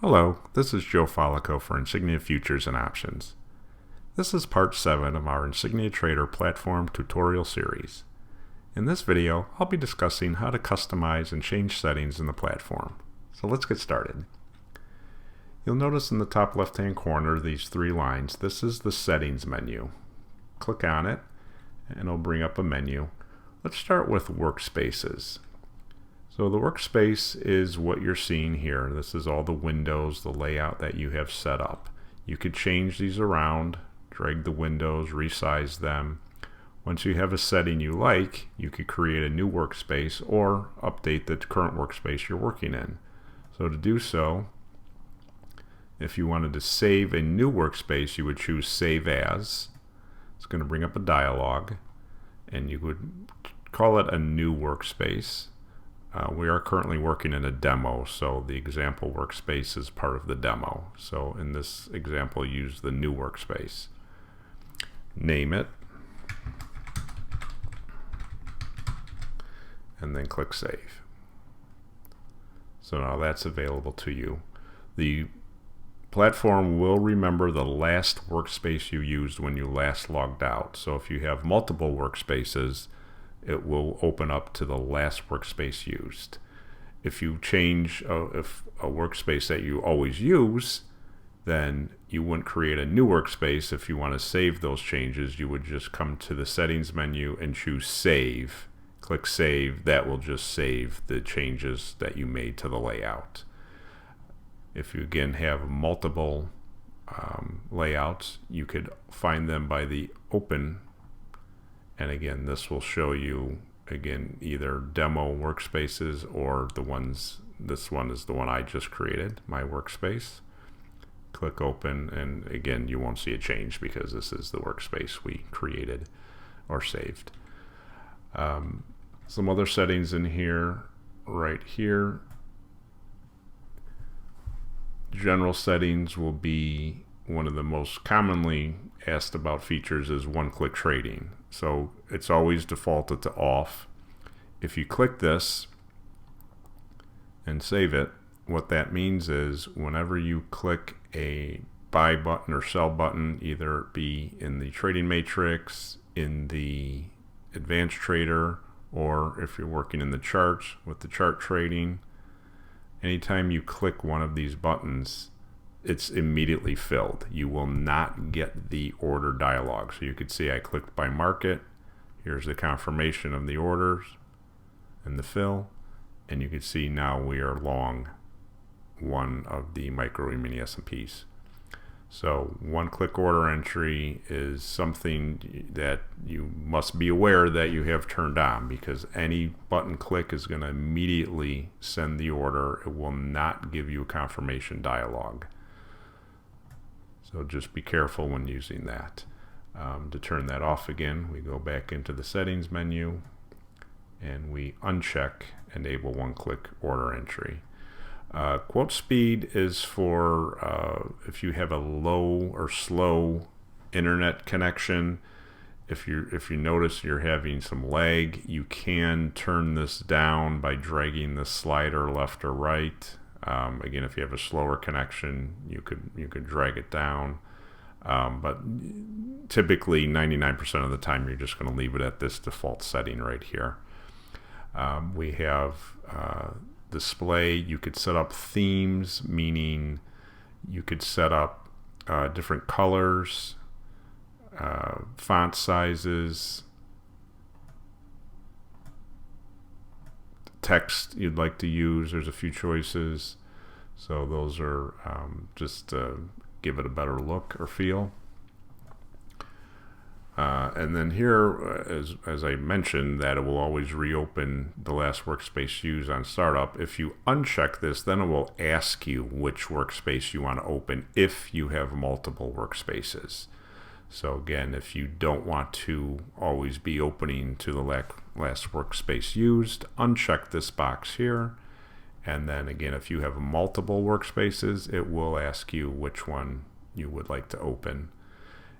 Hello, this is Joe Follico for Insignia Futures and Options. This is part 7 of our InsigniaTrader platform tutorial series. In this video, I'll be discussing how to customize and change settings in the platform. So let's get started. You'll notice in the top left-hand corner these 3 lines. This is the settings menu. Click on it and it'll bring up a menu. Let's start with workspaces. So the workspace is what you're seeing here. This is all the windows, the layout that you have set up. You could change these around, drag the windows, resize them. Once you have a setting you like, you could create a new workspace or update the current workspace you're working in. So to do so, if you wanted to save a new workspace, you would choose Save As. It's going to bring up a dialog, and you would call it a new workspace. We are currently working in a demo, so the example workspace is part of the demo. So in this example, use the new workspace. Name it, and then click Save. So now that's available to you. The platform will remember the last workspace you used when you last logged out. So if you have multiple workspaces, it will open up to the last workspace used. If you change a workspace that you always use, then you wouldn't create a new workspace. If you want to save those changes, you would just come to the settings menu and choose Save. Click Save. That will just save the changes that you made to the layout. If you again have multiple layouts, you could find them by the Open. And again, this will show you, again, either demo workspaces or the ones, this one is the one I just created, my workspace. Click Open, and again, you won't see a change because this is the workspace we created or saved. Some other settings in here, right here. General settings will be one of the most commonly asked about features is one-click trading. So it's always defaulted to off. If you click this and save it, what that means is whenever you click a buy button or sell button, either it be in the trading matrix, in the advanced trader, or if you're working in the charts with the chart trading, anytime you click one of these buttons, it's immediately filled. You will not get the order dialog. So you could see I clicked by market. Here's the confirmation of the orders and the fill. And you can see now we are long one of the micro E-mini S&Ps. So one-click order entry is something that you must be aware that you have turned on, because any button click is going to immediately send the order. It will not give you a confirmation dialog. So just be careful when using that. To turn that off again, we go back into the settings menu and we uncheck enable one-click order entry. Quote speed is for if you have a low or slow internet connection. If you notice you're having some lag, you can turn this down by dragging the slider left or right. Again, if you have a slower connection, you could drag it down. But typically 99% of the time you're just going to leave it at this default setting right here. We have display. You could set up themes, meaning you could set up different colors, font sizes, text you'd like to use. There's a few choices. So those are just give it a better look or feel. And then here, as I mentioned, that it will always reopen the last workspace used on startup. If you uncheck this, then it will ask you which workspace you want to open if you have multiple workspaces. So again, if you don't want to always be opening to the last workspace used, uncheck this box here. And then again, if you have multiple workspaces, it will ask you which one you would like to open.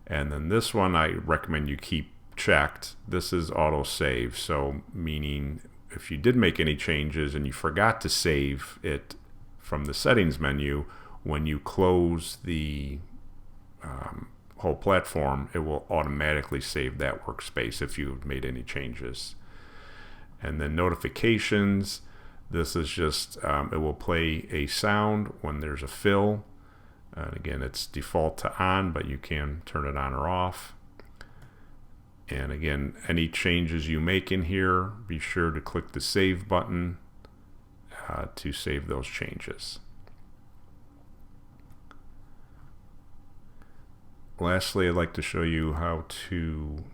And then this one I recommend you keep checked. This is auto save, so meaning if you did make any changes and you forgot to save it from the settings menu, when you close the whole platform, it will automatically save that workspace if you've made any changes. And then notifications, this is just, it will play a sound when there's a fill. Again, it's default to on, but you can turn it on or off. And again, any changes you make in here, be sure to click the save button to save those changes. Lastly, I'd like to show you how to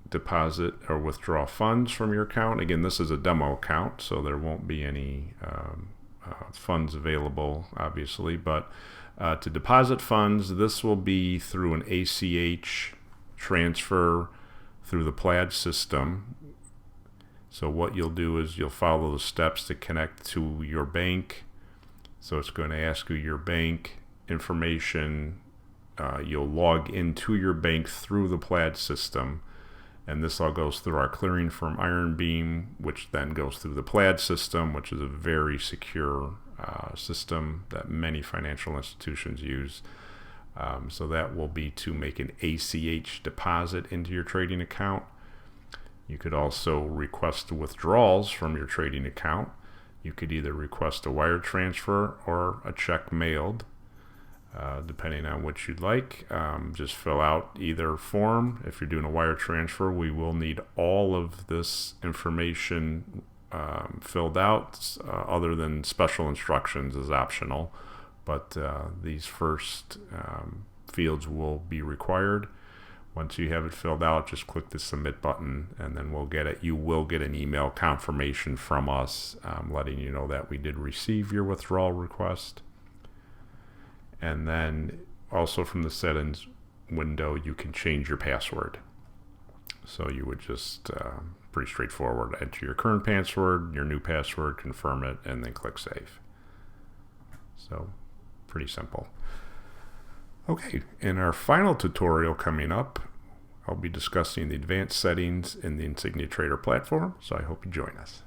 deposit or withdraw funds from your account. Again, this is a demo account, so there won't be any funds available, obviously, but to deposit funds, this will be through an ACH transfer through the Plaid system. So what you'll do is you'll follow the steps to connect to your bank. So it's going to ask you your bank information. You'll log into your bank through the Plaid system, and this all goes through our clearing firm Ironbeam, which then goes through the Plaid system, which is a very secure system that many financial institutions use. So that will be to make an ACH deposit into your trading account. You could also request withdrawals from your trading account. You could either request a wire transfer or a check mailed, depending on what you'd like. Just fill out either form. If you're doing a wire transfer, we will need all of this information filled out, other than special instructions is optional, but these first fields will be required. Once you have it filled out, just click the submit button, and then we'll get it. You will get an email confirmation from us letting you know that we did receive your withdrawal request. And then also from the settings window, you can change your password. So you would just, pretty straightforward, enter your current password, your new password, confirm it, and then click save. So pretty simple. Okay, in our final tutorial coming up, I'll be discussing the advanced settings in the InsigniaTrader platform, so I hope you join us.